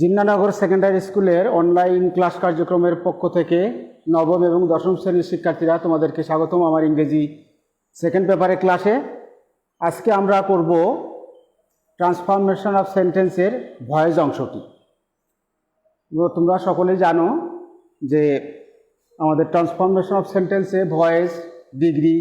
জিন্নানগর secondary স্কুলের online class কার্যক্রমের পক্ষ থেকে নবম এবং দশম শ্রেণীর শিক্ষার্থীরা তোমাদেরকে স্বাগতম আমার ইংরেজি সেকেন্ড পেপারে ক্লাসে। আজকে আমরা করব ট্রান্সফরমেশন অফ সেন্টেন্সের ভয়েস অংশটি। তোমরা সকলেই জানো যে আমাদের ট্রান্সফরমেশন অফ সেন্টেন্সে voice, degree,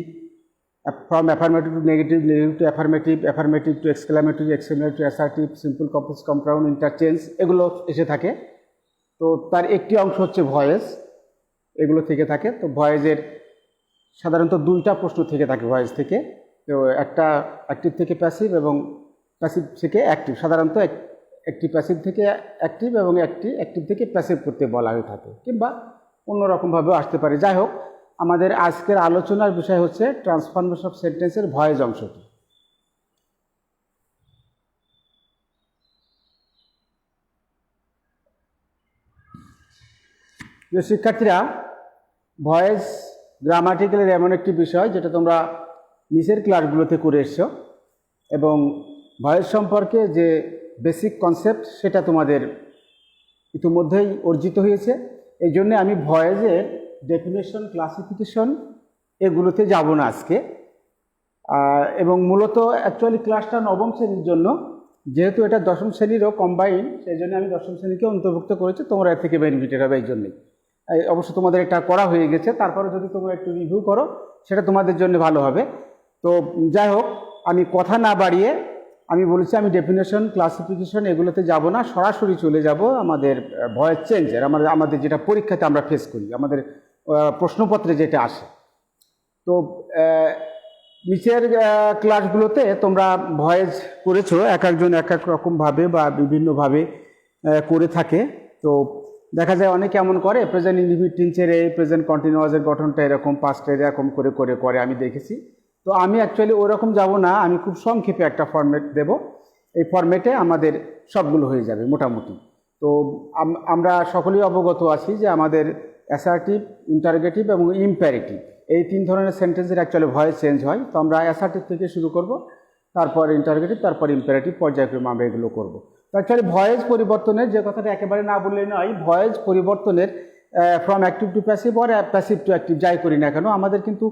from affirmative to negative, negative to affirmative, affirmative to exclamatory, exclamatory to assertive, simple complex compound, interchange এগুলো এসে থাকে। তো তার একটি অংশ হচ্ছে ভয়েস, এগুলো থেকে থাকে। তো ভয়েসের সাধারণত দুইটা প্রশ্ন থেকে থাকে ভয়েস থেকে। তো একটা অ্যাক্টিভ থেকে প্যাসিভ এবং প্যাসিভ থেকে অ্যাক্টিভ। সাধারণত একটি প্যাসিভ থেকে অ্যাক্টিভ এবং একটি অ্যাক্টিভ থেকে প্যাসিভ করতে বলা হয়ে থাকে, কিংবা অন্যরকমভাবেও আসতে পারে। যাই হোক, আমাদের আজকের আলোচনার বিষয় হচ্ছে ট্রান্সফরমেশন অফ সেন্টেন্সের ভয়েস অংশটি। যে শিক্ষার্থীরা, ভয়েস গ্রামাটিক্যালের এমন একটি বিষয় যেটা তোমরা নিচের ক্লাসগুলোতে করে এসছো, এবং ভয়েস সম্পর্কে যে বেসিক কনসেপ্ট সেটা তোমাদের ইতিমধ্যেই অর্জিত হয়েছে। এই জন্যে আমি ভয়েসের ডেফিনেশন, ক্লাসিফিকেশন এগুলোতে যাব না আজকে। এবং মূলত অ্যাকচুয়ালি ক্লাসটা নবম শ্রেণীর জন্য, যেহেতু এটা দশম শ্রেণীরও কম্বাইন, সেই জন্য আমি দশম শ্রেণীকে অন্তর্ভুক্ত করেছি। তোমরা এর থেকে বেনিফিটেড হবে এই জন্যই। অবশ্য তোমাদের এটা করা হয়ে গেছে, তারপরে যদি তোমরা একটু রিভিউ করো সেটা তোমাদের জন্য ভালো হবে। তো যাই হোক, আমি কথা না বাড়িয়ে আমি বলেছি আমি ডেফিনেশন, ক্লাসিফিকেশন এগুলোতে যাব না, সরাসরি চলে যাব আমাদের ভয়েস চেঞ্জের, আমাদের যেটা পরীক্ষাতে আমরা ফেস করি, আমাদের প্রশ্নপত্রে যেটা আসে। তো নিচের ক্লাসগুলোতে তোমরা ভয়েস করেছো, এক একজন এক এক রকমভাবে বা বিভিন্নভাবে করে থাকে। তো দেখা যায় অনেকে এমন করে, প্রেজেন্ট ইনডিফিনিট টেন্সের এই প্রেজেন্ট কন্টিনিউয়াসের গঠনটা এরকম, পাস্টে এরকম করে আমি দেখেছি। তো আমি অ্যাকচুয়ালি ওরকম যাব না, আমি খুব সংক্ষেপে একটা ফরম্যাট দেব। এই ফরম্যাটে আমাদের সবগুলো হয়ে যাবে মোটামুটি। তো আমরা সকলেই অবগত আছি যে আমাদের অ্যাসার্টিভ, ইন্টারোগেটিভ এবং ইম্পারেটিভ এই তিন ধরনের সেন্টেন্সের অ্যাকচুয়ালি ভয়েস চেঞ্জ হয়। তো আমরা অ্যাসার্টিভ থেকে শুরু করব, তারপর ইন্টারোগেটিভ, তারপর ইম্পারেটিভ, পর্যায়ক্রমে আমরা এগুলো করবো। তো অ্যাকচুয়ালি ভয়েস পরিবর্তনের যে কথাটা একেবারে না বললে নয়, ভয়েস পরিবর্তনের ফ্রম অ্যাক্টিভ টু প্যাসিভ আর প্যাসিভ টু অ্যাক্টিভ যাই করি না কেন, আমাদের কিন্তু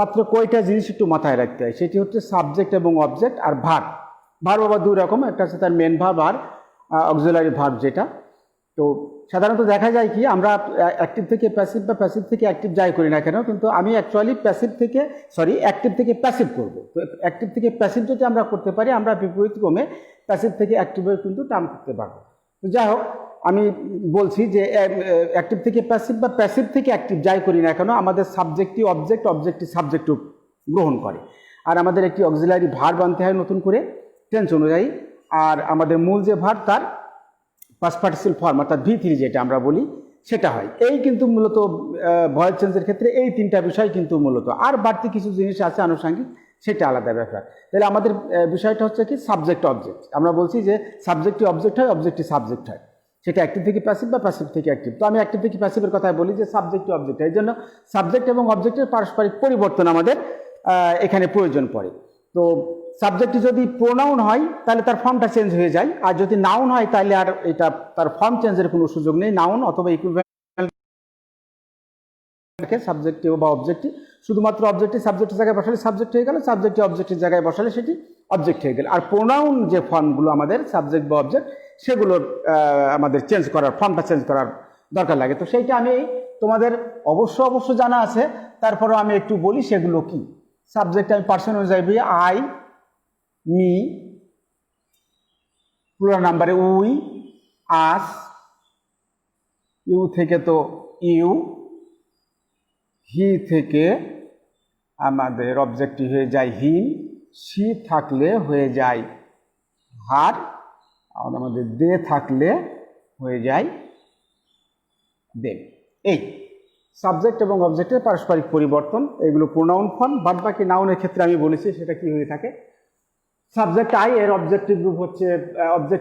মাত্র কয়টা জিনিস একটু মাথায় রাখতে হয়। সেটি হচ্ছে সাবজেক্ট এবং অবজেক্ট আর ভার্ব। ভার্ব আবার দুই রকম, একটা হচ্ছে তার মেন ভার্ব আর অক্সিলারি ভার্ব যেটা। তো সাধারণত দেখা যায় কি, আমরা অ্যাক্টিভ থেকে প্যাসিভ বা প্যাসিভ থেকে অ্যাক্টিভ যাই করি না কেন, কিন্তু আমি অ্যাকচুয়ালি অ্যাক্টিভ থেকে প্যাসিভ করব। তো অ্যাক্টিভ থেকে প্যাসিভ যদি আমরা করতে পারি, আমরা বিপরীত ক্রমে প্যাসিভ থেকে অ্যাক্টিভে কিন্তু টার্ম করতে পারবো। তো যাই হোক, আমি বলছি যে অ্যাক্টিভ থেকে প্যাসিভ বা প্যাসিভ থেকে অ্যাক্টিভ যাই করি না কেন, আমাদের সাবজেক্টই অবজেক্ট, অবজেক্টই সাবজেক্ট গ্রহণ করে। আর আমাদের একটি অক্সিলারি ভার্ব আনতে হয় নতুন করে টেন্স অনুযায়ী। আর আমাদের মূল যে ভার্ব তার পাস্ট পার্টিসিপল ফর্ম অর্থাৎ V3 যেটা আমরা বলি সেটা হয়। এই কিন্তু মূলত ভয়েস চেঞ্জের ক্ষেত্রে এই তিনটা বিষয় কিন্তু মূলত, আর বাড়তি কিছু জিনিস আছে আনুষঙ্গিক, সেটা আলাদা ব্যাপার। তাহলে আমাদের বিষয়টা হচ্ছে কি, সাবজেক্ট অবজেক্ট। আমরা বলছি যে সাবজেক্টই অবজেক্ট হয়, অবজেক্টই সাবজেক্ট হয়, সেটা অ্যাক্টিভ থেকে প্যাসিভ বা প্যাসিভ থেকে অ্যাক্টিভ। তো আমি অ্যাক্টিভ থেকে প্যাসিভের কথাই বলি যে সাবজেক্টই অবজেক্ট হয়। এই জন্য সাবজেক্ট এবং অবজেক্টের পারস্পরিক পরিবর্তন আমাদের এখানে প্রয়োজন পড়ে। তো সাবজেক্টটি যদি প্রোনাউন হয় তাহলে তার ফর্মটা চেঞ্জ হয়ে যায়, আর যদি নাউন হয় তাহলে আর এটা তার ফর্ম চেঞ্জের কোনো সুযোগ নেই। নাউন অথবা ইকুইভ্যালেন্ট সাবজেক্টে বা অবজেক্টে, শুধুমাত্র অবজেক্টে সাবজেক্টের জায়গায় বসালে সাবজেক্ট হয়ে গেল, সাবজেক্টে অবজেক্টের জায়গায় বসালে সেটি অবজেক্ট হয়ে গেল। আর প্রোনাউন যে ফর্মগুলো আমাদের সাবজেক্ট বা অবজেক্ট, সেগুলোর আমাদের চেঞ্জ করার, ফর্মটা চেঞ্জ করার দরকার লাগে। তো সেইটা আমি তোমাদের অবশ্য জানা আছে, তারপরেও আমি একটু বলি সেগুলো কি। সাবজেক্ট আমি পার্সন অনুযায়ী বলি আই, মি, প্লুরাল নাম্বারে উই, আস, ইউ থেকে তো ইউ, হি থেকে আমাদের অবজেক্টিভ হয়ে যায় হিম, সি থাকলে হয়ে যায় হার, আর আমাদের দে থাকলে হয়ে যায় দেম। এই সাবজেক্ট এবং অবজেক্টের পারস্পরিক পরিবর্তন, এগুলো প্রোনাউন ফর্ম। বাদ বাকি নাউনের ক্ষেত্রে আমি বলেছি সেটা কি হয়ে থাকে। সাবজেক্ট আই, এর অবজেক্টিভ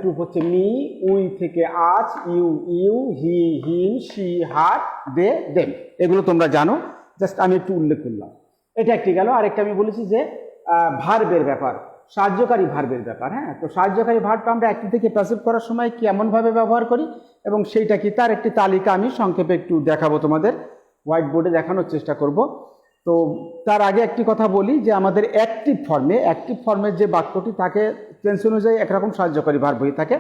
রূপ হচ্ছে মি, উই থেকে us, you, he, him, she, her, they, them. এগুলো তোমরা জানো, জাস্ট আমি একটু উল্লেখ করলাম। এটা একটি গেল। আরেকটা আমি বলেছি যে ভার্বের ব্যাপার। সাহায্যকারী ভার্বের ব্যাপার। হ্যাঁ, তো সাহায্যকারী ভার্বটা আমরা অ্যাক্টিভ থেকে প্যাসিভ করার সময় কেমনভাবে ব্যবহার করি এবং সেইটা কি তার একটি তালিকা আমি সংক্ষেপে একটু দেখাবো, তোমাদের হোয়াইট বোর্ডে দেখানোর চেষ্টা করব। তো তার আগে একটি কথা বলি যে আমাদের অ্যাক্টিভ ফর্মের যে বাক্যটি থাকে টেন্স অনুযায়ী একরকম সাহায্যকারী ভার্ব হয়ে থাকে,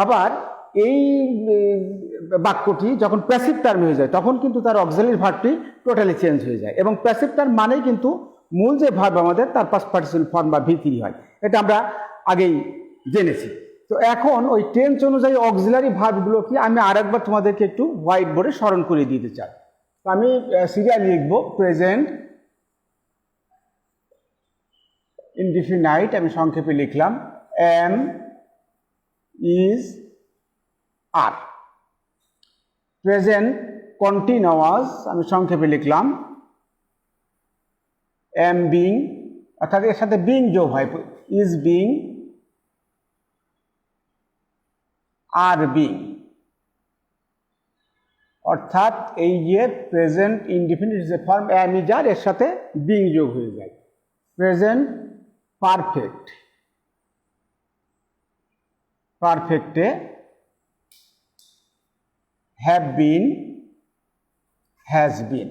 আবার এই বাক্যটি যখন প্যাসিভ টার্ম হয়ে যায় তখন কিন্তু তার অক্সিলারি ভার্বটি টোটালি চেঞ্জ হয়ে যায়, এবং প্যাসিভ টার্ম মানেই কিন্তু মূল যে ভার্ব আমাদের তার পাস্ট পার্টিসিপল ফর্ম বা V3 হয়, এটা আমরা আগেই জেনেছি। তো এখন ওই টেন্স অনুযায়ী অক্সিলারি ভার্বগুলো কি আমি আরেকবার তোমাদেরকে একটু হোয়াইট বোর্ডে স্মরণ করে দিতে চাই। তো আমি সিরিয়াল লিখবো প্রেজেন্ট ইনডিফিনাইট, আমি সংক্ষেপে লিখলাম am is are. Present continuous, আমি সংক্ষেপে লিখলাম এম বিং, অর্থাৎ এর সাথে বিং যোগ হয়, ইজ বিং, আর বিং, অর্থাৎ এই যে প্রেজেন্ট ইনডিফিনিট যে ফর্ম এম ইজ আর এর সাথে বিং যোগ হয়ে যায়। প্রেজেন্ট পারফেক্ট, পারফেক্টে have been, has been.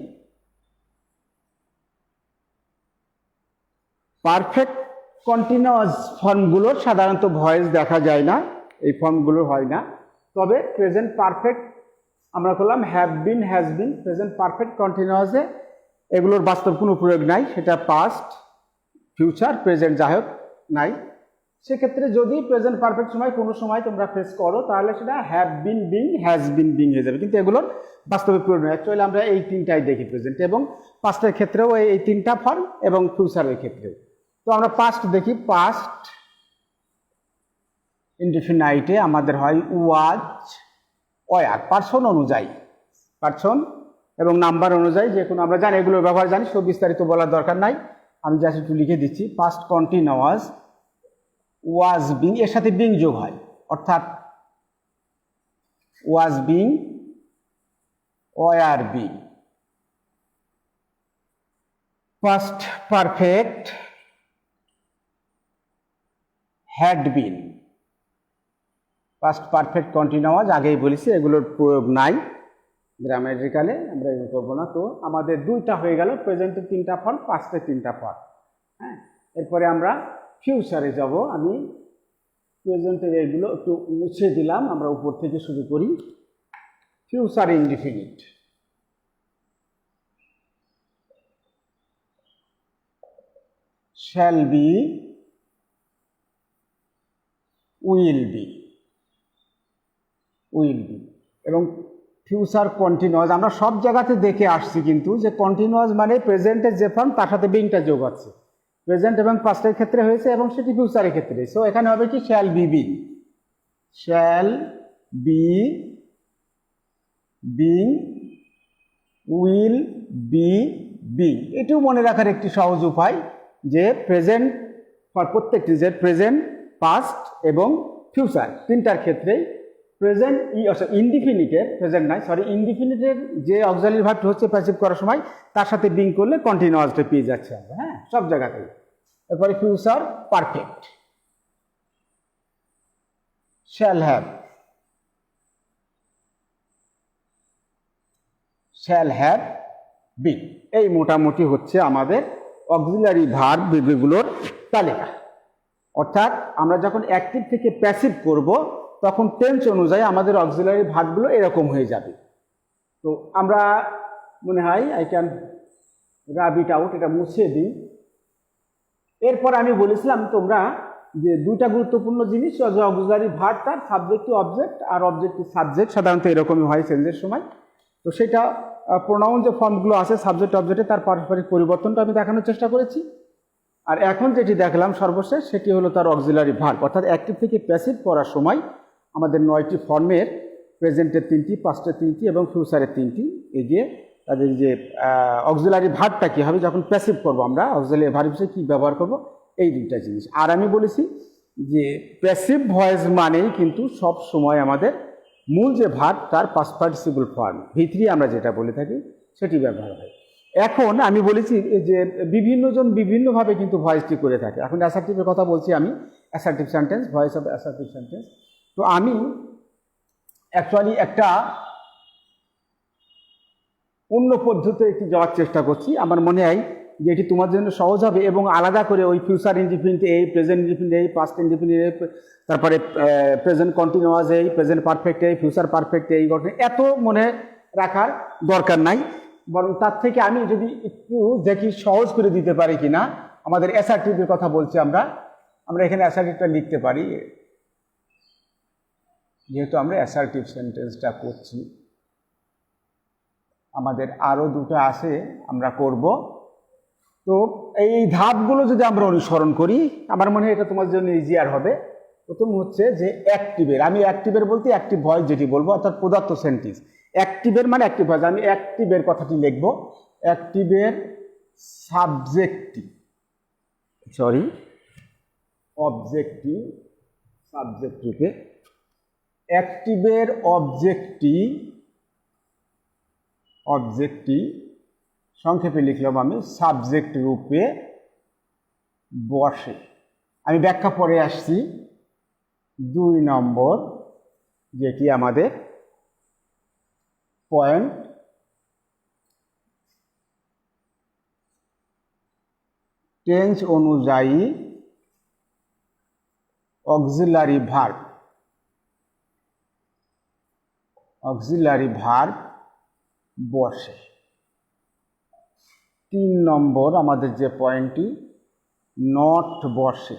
Perfect continuous ফর্মগুলোর সাধারণত ভয়েস দেখা যায় না, এই ফর্মগুলো হয় না, তবে প্রেজেন্ট পারফেক্ট আমরা করলাম have been, has been. Present perfect কন্টিনিউয়াসে এগুলোর বাস্তব কোনো প্রয়োগ নাই, সেটা পাস্ট, ফিউচার, প্রেজেন্ট যাই হোক নাই। সেক্ষেত্রে যদি প্রেজেন্ট পারফেক্ট সময় কোনো সময় তোমরা ফেস করো তাহলে সেটা have been being, has been being হয়ে যাবে, কিন্তু এগুলোর বাস্তবে প্রয়োগ নয়। অ্যাকচুয়ালি আমরা এই তিনটাই দেখি, প্রেজেন্ট এবং পাস্টের ক্ষেত্রেও এই তিনটা ফর্ম এবং ফিউচারের ক্ষেত্রেও। তো আমরা পাস্ট দেখি, পাস্ট ইনডিফিনাইটে আমাদের হয় ওয়াজ, ওয়ার, পার্সন অনুযায়ী, পার্সন এবং নাম্বার অনুযায়ী যে কোনো, আমরা জানি এগুলোর ব্যবহার জানি, সব বিস্তারিত বলার দরকার নাই, আমি জাস্ট একটু লিখে দিচ্ছি। পাস্ট কন্টিনিউয়াস ওয়াজ বিং, এর সাথে বিং যোগ হয়, অর্থাৎ was being, were being. Past perfect had been. Past perfect continuous আগেই বলেছি এগুলোর প্রয়োগ নাই গ্রামাটিক্যালে, আমরা এগুলো করবো না। তো আমাদের দুইটা হয়ে গেল, প্রেজেন্টের তিনটা ফর্ম, পাস্টের তিনটা ফর্ম। হ্যাঁ, এরপরে আমরা ফিউচারে যাব। আমি প্রেজেন্টের এগুলো একটু মুছে দিলাম, আমরা উপর থেকে শুরু করি। Future indefinite, shall be, will be, will be. এবং ফিউচার কন্টিনিউয়াস আমরা সব জায়গাতে দেখে আসছি কিন্তু যে কন্টিনিউয়াস মানে প্রেজেন্টের যে ফর্ম তার সাথে বিংটা যোগ আছে, প্রেজেন্ট এবং পাস্টের ক্ষেত্রে হয়েছে এবং সেটি ফিউচারের ক্ষেত্রে। সো এখানে হবে কি shall be being, shall be being, will be being. এটিও মনে রাখার একটি সহজ উপায় যে প্রেজেন্ট প্রত্যেকটি যে প্রেজেন্ট, পাস্ট এবং ফিউচার তিনটার ক্ষেত্রেই প্রেজেন্ট ইনডিফিনিটের, প্রেজেন্ট নাই সরি, ইনডিফিনিটের যে অক্সিলারি ভার্বটি হচ্ছে প্যাসিভ করার সময় তার সাথে বিং করলে কন্টিনিউয়াসটা পেয়ে যাচ্ছে আমরা। হ্যাঁ, সব জায়গাতেই। এরপরে future perfect, shall have, shall have been. এই মোটামুটি হচ্ছে আমাদের অক্সিলারি ভার্বগুলোর তালিকা। অর্থাৎ আমরা যখন অ্যাক্টিভ থেকে প্যাসিভ করব তখন টেন্স অনুযায়ী আমাদের অক্সিলারি ভার্বগুলো এরকম হয়ে যাবে। তো আমরা মনে হয় I can rub it out, এটা মুছে দিই। এরপর আমি বলেছিলাম তোমরা যে দুইটা গুরুত্বপূর্ণ জিনিস, অক্সিলারি ভার্ব তার সাবজেক্ট টু অবজেক্ট আর অবজেক্ট টু সাবজেক্ট, সাধারণত এরকমই হয় চেঞ্জের সময়। তো সেটা প্রোনাউন যে ফর্মগুলো আছে সাবজেক্ট অবজেক্টে তার পারস্পরিক পরিবর্তনটা আমি দেখানোর চেষ্টা করেছি। আর এখন যেটি দেখলাম সর্বশেষ সেটি হলো তার অক্সিলারি ভার্ব, অর্থাৎ অ্যাক্টিভ থেকে প্যাসিভ করার সময় আমাদের 9টি ফর্মের, প্রেজেন্টের 3টি, পাস্টের 3টি এবং ফিউচারের 3টি, এই যে তাদের যে অক্সিলারি ভার্বটা কী হবে যখন প্যাসিভ করবো, আমরা অক্সিলারি ভার্ব হিসেবে কী ব্যবহার করব, এই দুইটা জিনিস। আর আমি বলেছি যে প্যাসিভ ভয়েস মানেই কিন্তু সব সময় আমাদের মূল যে ভার্ব তার পাস্ট পার্টিসিপল ফর্ম V3 আমরা যেটা বলে থাকি সেটি ব্যবহার হয়। এখন আমি বলেছি যে বিভিন্ন জন বিভিন্নভাবে কিন্তু ভয়েসটি করে থাকে। এখন অ্যাসার্টিভের কথা বলছি আমি, assertive sentence, voice of assertive sentence. তো আমি অ্যাকচুয়ালি একটা অন্য পদ্ধতিতে একটু যাওয়ার চেষ্টা করছি। আমার মনে হয় যে এটি তোমার জন্য সহজ হবে, এবং আলাদা করে ওই ফিউচার ইনডিফিনিট এই, প্রেজেন্ট ইনডিফিনিট এই, পাস্ট ইনডিফিনিট এই, তারপরে প্রেজেন্ট কন্টিনিউয়াস এই, প্রেজেন্ট পারফেক্ট এই, ফিউচার পারফেক্ট এই ঘটনা এত মনে রাখার দরকার নাই। বরং তার থেকে আমি যদি একটু দেখি সহজ করে দিতে পারি কিনা। আমাদের অ্যাসার্টিভের কথা বলছি আমরা এখানে অ্যাসার্টিভটা লিখতে পারি, যেহেতু আমরা অ্যাসার্টিভ সেন্টেন্সটা করছি। আমাদের আরও দুটো আছে, আমরা করব। তো এই ধাপগুলো যদি আমরা অনুসরণ করি, আমার মনে হয় এটা তোমার জন্য ইজিয়ার হবে। প্রথম হচ্ছে যে অ্যাক্টিভের, আমি অ্যাক্টিভের বলতে অ্যাক্টিভ ভয়েস যেটি বলবো, অর্থাৎ পদার্থ সেন্টেন্স। অ্যাক্টিভের মানে অ্যাক্টিভ ভয়েস, আমি অ্যাক্টিভের কথাটি লিখব। অ্যাক্টিভের সাবজেক্টিভ, অবজেক্টিভ, সাবজেক্ট রূপে। অ্যাক্টিভের অবজেক্টিভ সংক্ষেপে লিখলাম আমি, সাবজেক্ট রূপে বসে। আমি ব্যাখ্যা পরে আসছি। 2 নম্বর যেটি আমাদের পয়েন্ট, টেন্স অনুযায়ী অক্সিলারি ভার্ব বসে। 3 নম্বর আমাদের যে পয়েন্টটি, নট বসে।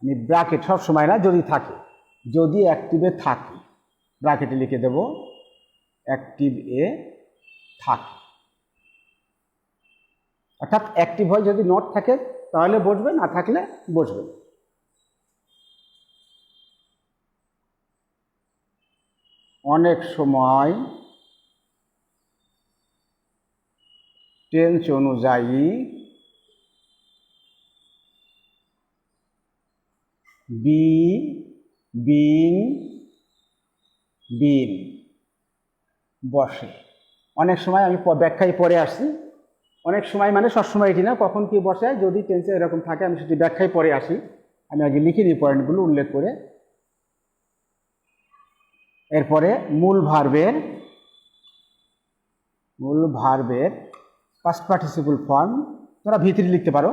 আমি ব্র্যাকেট সব সময় না, যদি থাকে, যদি অ্যাক্টিভে থাকে ব্র্যাকেটে লিখে দেব, অ্যাক্টিভ এ থাকে। অর্থাৎ অ্যাক্টিভ হয় যদি নট থাকে তাহলে বসবে, না থাকলে বসবে। অনেক সময় টেন্স অনুযায়ী বিন বসে। অনেক সময় আমি ব্যাখ্যায় পরে আসছি। অনেক সময় মানে সবসময় এটি না, কখন কি বসে যদি টেন্সে এরকম থাকে আমি সেটি ব্যাখ্যায় পরে আসি। আমি আগে লিখে নিই পয়েন্টগুলো উল্লেখ করে। এরপরে মূল ভার্বের পাস্ট পার্টিসিপল ফর্ম, তোমরা ভিতরে লিখতে পারো,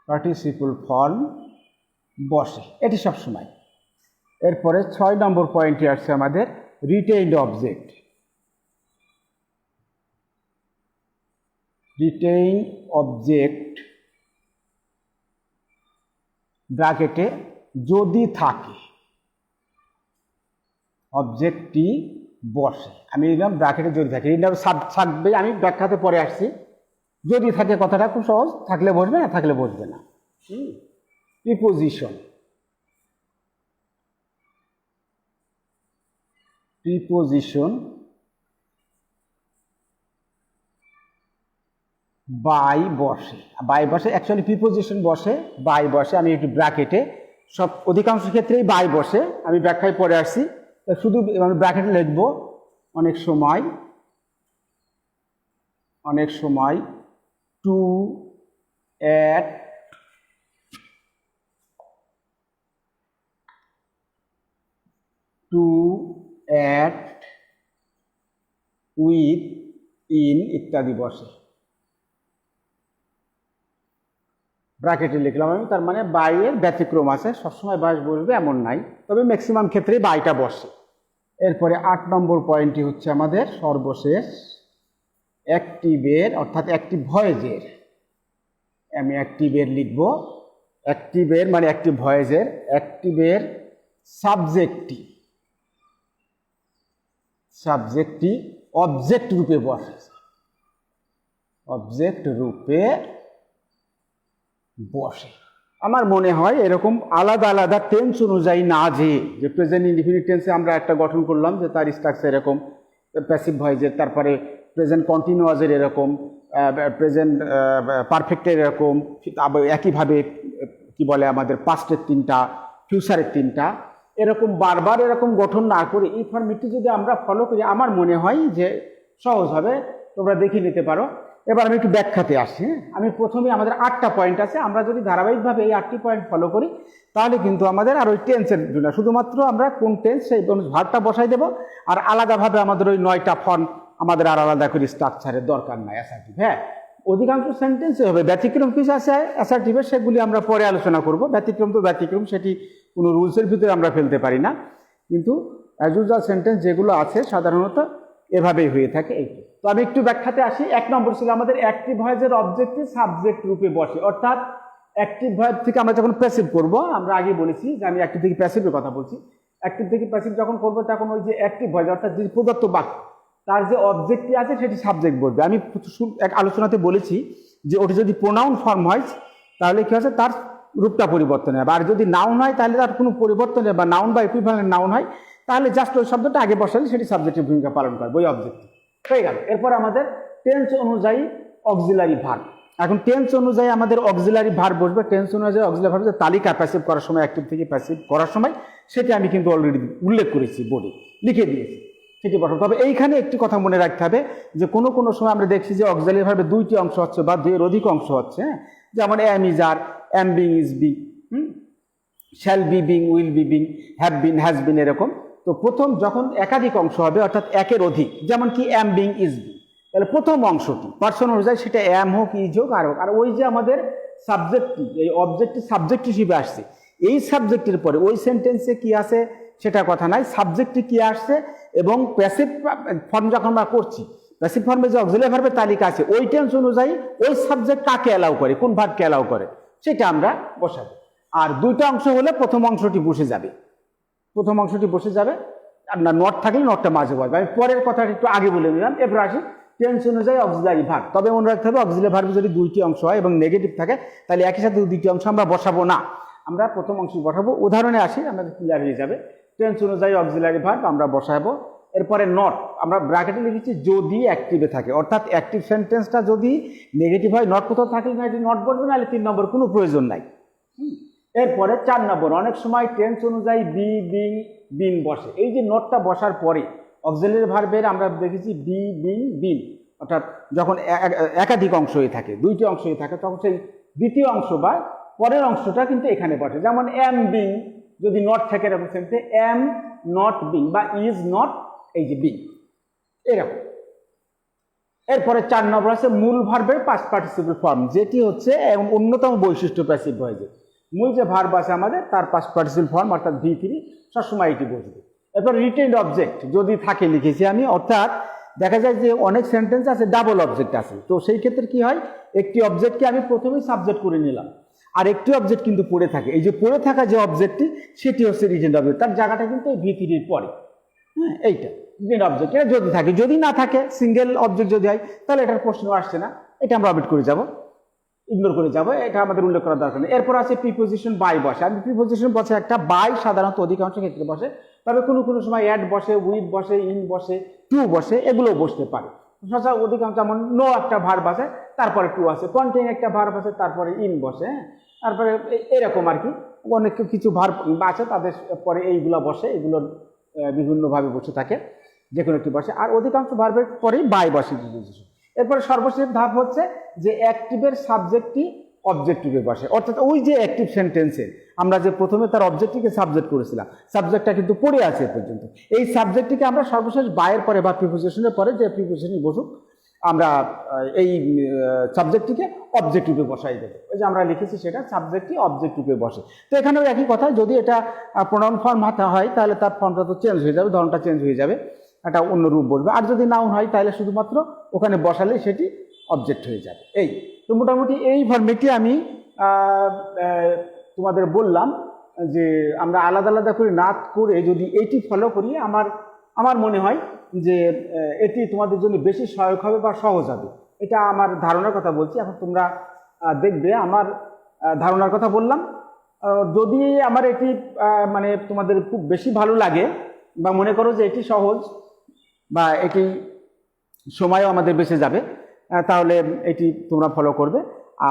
পার্টিসিপল ফর্ম বসে, এটি সব সময়। এরপরে 6 নম্বর পয়েন্টে আসছে আমাদের রিটেইনড অবজেক্ট। ব্র্যাকেটে যদি থাকে, অবজেক্টটি বসে। আমি লিখলাম ব্র্যাকেটে যদি থাকে, এটা থাকবে, আমি ব্যাখ্যাতে পরে আসছি। যদি থাকে কথাটা খুব সহজ, থাকলে বসবে, না থাকলে বসবে না। প্রিপোজিশন বাই বসে, অ্যাকচুয়ালি প্রিপোজিশন বসে, বাই বসে। আমি একটু ব্র্যাকেটে, সব অধিকাংশ ক্ষেত্রেই বাই বসে, আমি ব্যাখ্যায় পরে আসছি। শুধু আমি ব্র্যাকেটে লিখবো, অনেক সময় টু অ্যাট উইথ, ইন ইত্যাদি বসে। ব্র্যাকেটে লিখলাম আমি, তার মানে বাইয়ের ব্যতিক্রম আছে, সবসময় বাইশ বসবে এমন নাই, তবে ম্যাক্সিমাম ক্ষেত্রে বাইটা বসে। এরপরে 8 নম্বর পয়েন্টটি হচ্ছে আমাদের সর্বশেষ, অ্যাক্টিভের অর্থাৎ অ্যাক্টিভ ভয়েসের। আমি অ্যাক্টিভের লিখব, অ্যাক্টিভের মানে অ্যাক্টিভ ভয়েসের, অ্যাক্টিভের সাবজেক্টটি অবজেক্ট রূপে বসে, আমার মনে হয় এরকম আলাদা আলাদা টেন্স অনুযায়ী না যে প্রেজেন্ট ইনডিফিনিট টেন্সে আমরা একটা গঠন করলাম যে তার স্ট্রাকচার এরকম, প্যাসিভ ভয়েসের, তারপরে প্রেজেন্ট কন্টিনিউয়াসের এরকম, প্রেজেন্ট পারফেক্টের এরকম, একইভাবে কি বলে আমাদের পাস্টের 3টা, ফিউচারের 3টা, এরকম বারবার এরকম গঠন না করে এই ফর্মেটটি যদি আমরা ফলো করি আমার মনে হয় যে সহজ হবে, তোমরা দেখে নিতে পারো। এবার আমি একটু ব্যাখ্যাতে আসি। আমি প্রথমে আমাদের 8টা পয়েন্ট আছে, আমরা যদি ধারাবাহিকভাবে এই 8টি পয়েন্ট ফলো করি তাহলে কিন্তু আমাদের আর ওই টেন্সের জন্য শুধুমাত্র আমরা কোন টেন্স সেই ভার্বটা বসাই দেবো, আর আলাদাভাবে আমাদের ওই 9টা ফর্ম আমাদের আর আলাদা করে স্ট্রাকচারের দরকার নাই অ্যাসার্টিভ। হ্যাঁ, অধিকাংশ সেন্টেন্সে হবে, ব্যতিক্রম কিছু আছে অ্যাসার্টিভের, সেগুলি আমরা পরে আলোচনা করব। ব্যতিক্রম তো ব্যতিক্রম, সেটি কোনো রুলসের ভিতরে আমরা ফেলতে পারি না, কিন্তু অ্যাজ ইউজুয়াল সেন্টেন্স যেগুলো আছে সাধারণত এভাবেই হয়ে থাকে। এই তো আমি একটু ব্যাখ্যাতে আসি। 1 নম্বর ছিল আমাদের অ্যাক্টিভ ভয়েসের অবজেক্টে সাবজেক্ট রূপে বসে, অর্থাৎ অ্যাক্টিভ ভয়েস থেকে আমরা যখন প্যাসিভ করব, আমরা আগে বলেছি যে আমি অ্যাক্টিভ থেকে প্যাসিভের কথা বলছি, অ্যাক্টিভ থেকে প্যাসিভ যখন করবো তখন ওই যে অ্যাক্টিভ ভয়েস অর্থাৎ যে প্রদত্ত বাক্য তার যে অবজেক্টটি আছে সেটি সাবজেক্ট বলবে। আমি এক আলোচনাতে বলেছি যে ওটি যদি প্রোনাউন ফর্ম হয় তাহলে কি হচ্ছে, তার রূপটা পরিবর্তন হবে, আর যদি নাউন হয় তাহলে তার কোনো পরিবর্তন নেই, বা নাউন বা ইকুইভ্যালেন্ট নাউন হয় তাহলে জাস্ট ওই শব্দটা আগে বসালে সেটি সাবজেক্টের ভূমিকা পালন করবে, ওই অবজেক্ট হয়ে গেল। এরপর আমাদের টেন্স অনুযায়ী অক্সিলারি ভার্ব। এখন টেন্স অনুযায়ী আমাদের অক্সিলারি ভার্ব বসবে। টেন্স অনুযায়ী অক্সিলারি ভার্ব তালিকা প্যাসিভ করার সময়, অ্যাক্টিভ থেকে প্যাসিভ করার সময়, সেটি আমি কিন্তু অলরেডি উল্লেখ করেছি, বোর্ডে লিখে দিয়েছি, সেটি বসাবো। তবে এইখানে একটি কথা মনে রাখতে হবে যে কোনো কোনো সময় আমরা দেখছি যে অক্সিলারি ভার্বে 2টি অংশ হচ্ছে বা 2 এর অধিক অংশ হচ্ছে। যেমন am is are, am being is be, shall be being, will be being, have been, has been, এরকম। তো প্রথম যখন একাধিক অংশ হবে অর্থাৎ একের অধিক, যেমন কি অ্যাম বিং ইজ বি, তাহলে প্রথম অংশটি পার্সন অনুযায়ী সেটা অ্যাম হোক, ইজ হোক, আর হোক, আর ওই যে আমাদের সাবজেক্টটি, এই অবজেক্টটি সাবজেক্ট হিসেবে আসছে, এই সাবজেক্টের পরে ওই সেন্টেন্সে কি আছে সেটা কথা নাই, সাবজেক্টটি কি আসছে এবং প্যাসিভ ফর্ম যখন আমরা করছি, প্যাসিভ ফর্মে যে অক্সিলারি ভার্বের তালিকা আছে ওই টেন্স অনুযায়ী ওই সাবজেক্ট কাকে অ্যালাউ করে, কোন ভার্বকে অ্যালাউ করে, সেটা আমরা বসাবো। আর 2টা অংশ হলে প্রথম অংশটি বসে যাবে, প্রথম অংশটি বসে যাবে, আর না নট থাকলে নটটা মাঝে বসবে। আমি পরের কথাটা একটু আগে বলে দিলাম। এরপর আসি টেন্স অনুযায়ী অক্সিলারি ভার্ব। তবে মনে রাখতে হবে অক্সিলারি ভার্বে যদি 2টি অংশ হয় এবং নেগেটিভ থাকে তাহলে একই সাথে 2টি অংশ আমরা বসাবো না, আমরা প্রথম অংশ বসাবো। উদাহরণে আসি, আমাদের ক্লিয়ার হয়ে যাবে। টেন্স অনুযায়ী অক্সিলারি ভার্ব আমরা বসাবো। এরপরে নট, আমরা ব্র্যাকেটে লিখেছি যদি অ্যাক্টিভে থাকে, অর্থাৎ অ্যাক্টিভ সেন্টেন্সটা যদি নেগেটিভ হয়, নট কোথাও থাকলে না এটি নট বলবে, নাহলে 3 নম্বর কোনো প্রয়োজন নাই। এরপরে 4 নম্বর, অনেক সময় টেন্স অনুযায়ী বি, বিং, বিন বসে। এই যে নটটা বসার পরে অক্সিলারি ভার্বের আমরা দেখেছি বি, বিং, বিন, অর্থাৎ যখন একাধিক অংশ হয়ে থাকে, 2টি অংশ হয়ে থাকে, তখন সেই দ্বিতীয় অংশ বা পরের অংশটা কিন্তু এখানে বসে। যেমন অ্যাম বিং যদি নট থাকে এরকম সেন্সে অ্যাম নট বিং, বা ইজ নট এই যে বিং, এরকম। এরপরে 4 নম্বর আছে মূল ভার্বের পাস্ট পার্টিসিপল ফর্ম, যেটি হচ্ছে অন্যতম বৈশিষ্ট্য প্যাসিভ ভয়েসের। মূল যে ভার্ব আছে আমাদের তার পাস্ট পার্টিসিপল ফর্ম অর্থাৎ V3 সবসময় এটি বসবে। এরপর রিটেইনড অবজেক্ট যদি থাকে লিখেছি আমি, অর্থাৎ দেখা যায় যে অনেক সেন্টেন্স আছে ডাবল অবজেক্ট আছে, তো সেই ক্ষেত্রে কি হয়, একটি অবজেক্টকে আমি প্রথমেই সাবজেক্ট করে নিলাম, আর একটি অবজেক্ট কিন্তু পড়ে থাকে, এই যে পড়ে থাকা যে অবজেক্টটি সেটি হচ্ছে রিটেইনড অবজেক্ট, তার জায়গাটা কিন্তু এই V3 এর পরে। হ্যাঁ, এইটা রিটেইনড অবজেক্ট, এটা যদি থাকে, যদি না থাকে সিঙ্গেল অবজেক্ট যদি হয় তাহলে এটার প্রশ্ন আসছে না, এটা আমরা অমিট করে যাব, ইগনোর করে যাবো, এটা আমাদের উল্লেখ করার দরকার নেই। এরপর আছে প্রিপোজিশন বাই বসে। আমি প্রিপোজিশন বসে একটা বাই সাধারণত অধিকাংশ ক্ষেত্রে বসে, তবে কোনো কোনো সময় অ্যাড বসে, উইথ বসে, ইন বসে, টু বসে, এগুলো বসতে পারে। সচরাচর অধিকাংশ যেমন নো একটা ভার্ব আছে তারপরে টু আছে, কন্টেইন একটা ভার্ব আছে তারপরে ইন বসে, হ্যাঁ, তারপরে এরকম আর কি অনেক কিছু ভার্ব আছে তাদের পরে এইগুলো বসে, এগুলোর বিভিন্নভাবে বসে থাকে, যে কোনো একটি বসে, আর অধিকাংশ ভার্বের পরেই বাই বসে প্রিপোজিশন। এরপরে সর্বশেষ ধাপ হচ্ছে যে অ্যাক্টিভের সাবজেক্টটি অবজেক্টিভে বসে, অর্থাৎ ওই যে অ্যাক্টিভ সেন্টেন্সে আমরা যে প্রথমে তার অবজেক্টটিকে সাবজেক্ট করেছিলাম, সাবজেক্টটা কিন্তু পড়ে আছে এ পর্যন্ত, এই সাবজেক্টটিকে আমরা সর্বশেষ বায়ের পরে বা প্রিপোজিশনের পরে যে প্রিপোজিশনই বসুক আমরা এই সাবজেক্টটিকে অবজেক্টিভে বসাই দেবো। ওই যে আমরা লিখেছি সেটা সাবজেক্টটি অবজেক্টিভে বসে। তো এখানেও একই কথা, যদি এটা প্রোনাউন ফর্ম হাতে হয় তাহলে তার ফর্মটা তো চেঞ্জ হয়ে যাবে, ধরনটা চেঞ্জ হয়ে যাবে, একটা অন্য রূপ বলবে। আর যদি নাউন হয় তাহলে শুধুমাত্র ওখানে বসালে সেটি অবজেক্ট হয়ে যাবে। এই তো মোটামুটি এই ফর্মেটটি আমি তোমাদের বললাম যে আমরা আলাদা আলাদা করে না করে যদি এটি ফলো করি আমার মনে হয় যে এটি তোমাদের জন্য বেশি সহায়ক হবে বা সহজ হবে। এটা আমার ধারণার কথা বলছি, এখন তোমরা দেখবে আমার ধারণার কথা বললাম। যদি আমার এটি মানে তোমাদের খুব বেশি ভালো লাগে বা মনে করো যে এটি সহজ বা এটি সময়ও আমাদের বেঁচে যাবে, তাহলে এটি তোমরা ফলো করবে।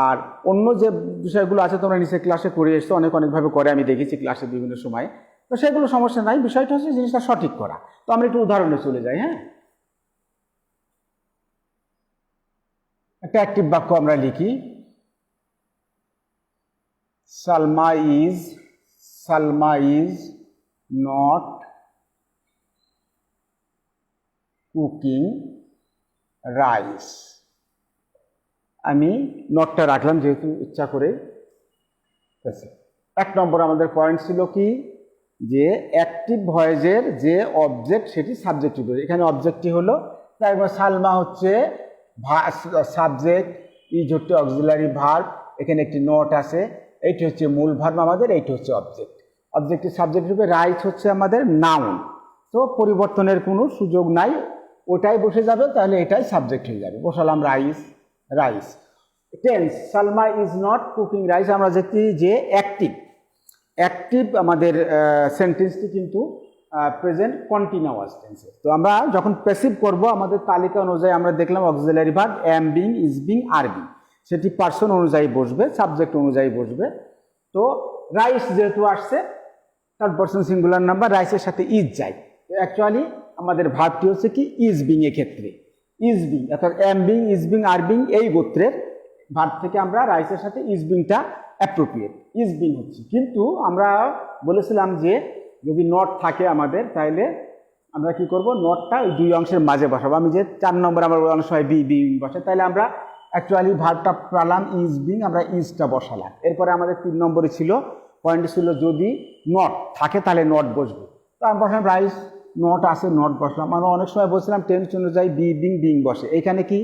আর অন্য যে বিষয়গুলো আছে তোমরা নিচে ক্লাসে করে এসছো, অনেকভাবে করে আমি দেখেছি ক্লাসে বিভিন্ন সময়ে, তো সেগুলো সমস্যা নাই, বিষয়টা হচ্ছে জিনিসটা সঠিক করা। তো আমরা একটু উদাহরণে চলে যাই। হ্যাঁ, একটা অ্যাক্টিভ বাক্য আমরা লিখি, Salma is not cooking rice. আমি নটটা রাখলাম যেহেতু ইচ্ছা করে। এক নম্বর আমাদের পয়েন্ট ছিল কি, যে অ্যাক্টিভ ভয়েসের যে অবজেক্ট সেটি সাবজেক্টিভ। এখানে অবজেক্টটি হলো, তাই সালমা হচ্ছে সাবজেক্ট, ইজ হচ্ছে অক্সিলারি ভার্ব, এখানে একটি নট আছে, এইটি হচ্ছে মূল ভার্ব আমাদের, এইটি হচ্ছে অবজেক্ট। অবজেক্টিভ সাবজেক্ট রূপে রাইস হচ্ছে আমাদের নাউন, তো পরিবর্তনের কোনো সুযোগ নাই, ওটাই বসে যাবে, তাহলে এটাই সাবজেক্ট হয়ে যাবে। বসালাম rice. Tense, Salma is not cooking rice, আমরা দেখছি যে অ্যাক্টিভ আমাদের সেন্টেন্সটি কিন্তু প্রেজেন্ট কন্টিনিউয়াস টেন্সে। তো আমরা যখন প্যাসিভ করব আমাদের তালিকা অনুযায়ী আমরা দেখলাম auxiliary verb am being, is being, are being, সেটি পার্সন অনুযায়ী বসবে, সাবজেক্ট অনুযায়ী বসবে। তো রাইস যেহেতু আসছে থার্ড পার্সন সিঙ্গুলার নাম্বার, রাইসের সাথে ইজ যায়, তো অ্যাকচুয়ালি আমাদের ভার্বটি হচ্ছে কি ইজ বিং। এক্ষেত্রে ইজ বিং অর্থাৎ am being, is being, are being এই গোত্রের ভার্ব থেকে আমরা রাইসের সাথে ইজ বিংটা অ্যাপ্রোপ্রিয়েট, ইজ বিং হচ্ছে। কিন্তু আমরা বলেছিলাম যে যদি নট থাকে আমাদের, তাহলে আমরা কি করব, নটটা ওই দুই অংশের মাঝে বসাবো। আমি যে 4 নম্বর আমার অনেক সময় বিং বসে, তাহলে আমরা অ্যাকচুয়ালি ভার্বটা পেলাম ইজ বিং, আমরা ইজটা বসালাম। এরপরে আমাদের 3 নম্বরে ছিল পয়েন্ট ছিল যদি নট থাকে তাহলে নট বসবে, তো আমি বসলাম রাইস, নট আছে নট বসলাম। আমরা অনেক সময় বলছিলাম টেন্স অনুযায়ী বিং বসে, এখানে কি,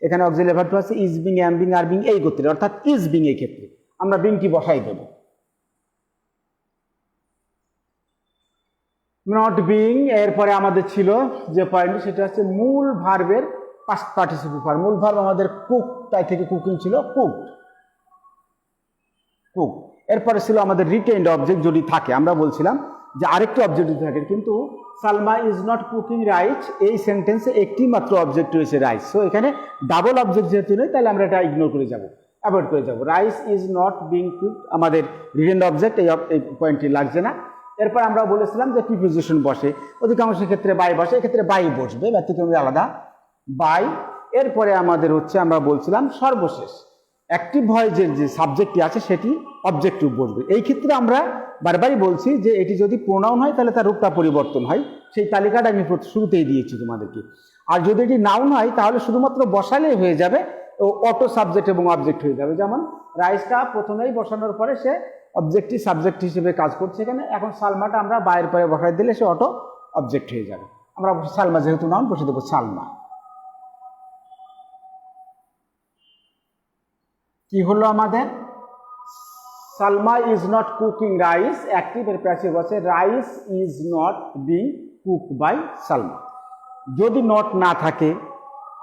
এখানে অক্সিলারি ভার্বটা আছে is being, am being, are being এই গোত্রের, অর্থাৎ ইজ বিং এই ক্ষেত্রে আমরা বিংটি বসাই দেব। নট বিং, এরপরে আমাদের ছিল যে পয়েন্ট, সেটা হচ্ছে মূল ভার্বের পাস্ট পার্টিসিপল ফর্ম। মূল ভার্ব আমাদের কুক, তাই থেকে কুকিং ছিল কুক। এরপরে ছিল আমাদের রিটেইনড অবজেক্ট যদি থাকে, আমরা বলছিলাম যে আরেকটি অবজেক্ট যদি থাকে, কিন্তু Salma is not cooking rice এই সেন্টেন্সে একটি মাত্র অবজেক্ট রয়েছে রাইস, সো এখানে ডাবল অবজেক্ট যেহেতু নেই, তাহলে আমরা এটা ইগনোর করে যাব, অ্যাভয়েড করে যাব। Rice is not being cooked আমাদের রিটেইনড অবজেক্ট, এই পয়েন্টটি লাগছে না। এরপর আমরা বলেছিলাম যে প্রিপোজিশন বসে, অধিকাংশ ক্ষেত্রে বাই বসে, এক্ষেত্রে বাই বসবে, ব্যতিক্রমে আলাদা বাই। এরপরে আমাদের হচ্ছে আমরা বলছিলাম সর্বশেষ অ্যাক্টিভ ভয়েসের যে সাবজেক্টটি আছে সেটি অবজেক্টিভ বসবে। এই ক্ষেত্রে আমরা বারবারই বলছি যে এটি যদি প্রোনাউন হয় তাহলে তার রূপটা পরিবর্তন হয়, সেই তালিকাটা আমি শুরুতেই দিয়েছি তোমাদেরকে। আর যদি এটি নাউন হয় তাহলে শুধুমাত্র বসালেই হয়ে যাবে, ও অটো সাবজেক্ট এবং অবজেক্ট হয়ে যাবে। যেমন রাইসটা প্রথমেই বসানোর পরে সে অবজেক্টিভ সাবজেক্ট হিসেবে কাজ করছে এখানে, এখন সালমাটা আমরা বাইরের পরে বসাই দিলে সে অটো অবজেক্ট হয়ে যাবে। আমরা সালমা যেহেতু নাউন বসে দেবো সালমা। কি হলো আমাদের, Salma is not cooking rice, active এর প্যাসিভ আছে rice is not being cooked by Salma. যদি নট না থাকে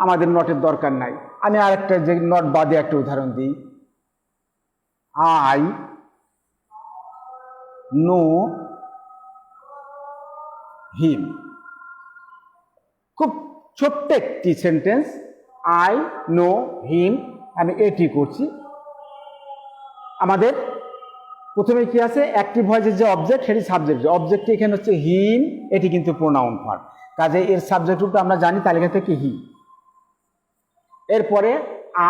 আমাদের নটের দরকার নাই, আমি আরেকটা যে নট বাদে একটা উদাহরণ দিই, আই নো হিম। খুব ছোট্ট একটি সেন্টেন্স, আই নো হিম, আমি এটি করছি। আমাদের প্রথমে কি আছে, অ্যাক্টিভ ভয়েসের যে অবজেক্ট সেটি সাবজেক্ট, অবজেক্টটি এখানে হচ্ছে হিম, এটি কিন্তু প্রোনাউন ফর্ম, কাজে এর সাবজেক্ট রূপটা আমরা জানি তালিকা থেকে হি। এরপরে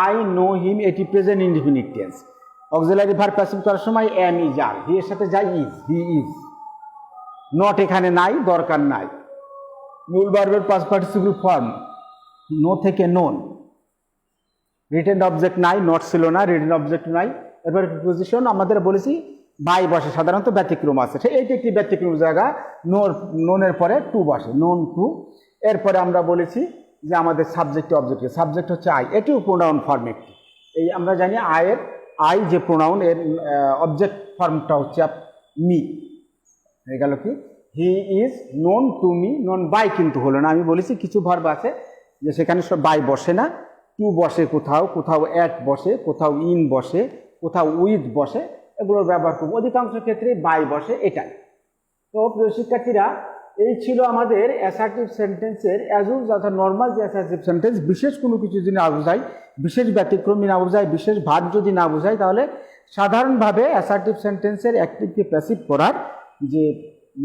আই নো হিম, এটি present indefinite tense, auxiliary verb passive করার সময় এম ইজ আর, হি এর সাথে যায় ইজ, হি ইজ। নট এখানে নাই, দরকার নাই। মূল ভার্বের পাস্ট পার্টিসিপল ফর্ম নো থেকে নোন, রিটেন অবজেক্ট নাই, নট ছিল না, রিটেন অবজেক্ট নাই। এরপর প্রিপোজিশন আমাদের বলেছি বাই বসে, সাধারণত ব্যতিক্রম আছে, এইটি একটি ব্যতিক্রম জায়গা, নোনের পরে টু বসে, নোন টু। এরপরে আমরা বলেছি যে আমাদের সাবজেক্ট অবজেক্ট, সাবজেক্ট হচ্ছে আই, এটিও প্রোনাউন ফর্ম একটি। এই আমরা জানি আই যে প্রোনাউন, এর অবজেক্ট ফর্মটা হচ্ছে মি, হয়ে গেল কি he is known to me, known by কিন্তু হলো না। আমি বলেছি কিছু ভার্ব আছে যে সেখানে সব বাই বসে না, টু বসে, কোথাও অ্যাট বসে, কোথাও ইন বসে, কোথাও উইথ বসে, এগুলোর ব্যবহার করব, অধিকাংশ ক্ষেত্রে বাই বসে, এটাই। তো প্রিয় শিক্ষার্থীরা, এই ছিল আমাদের অ্যাসার্টিভ সেন্টেন্সের অ্যাজুজ অর্থাৎ নর্মাল যে অ্যাসার্টিভ সেন্টেন্স, বিশেষ কোনো কিছু যদি না বোঝায়, বিশেষ ব্যতিক্রমী না বোঝায়, বিশেষ ভার্ব যদি না বোঝায়, তাহলে সাধারণভাবে অ্যাসার্টিভ সেন্টেন্সের অ্যাক্টিভকে প্যাসিভ করার যে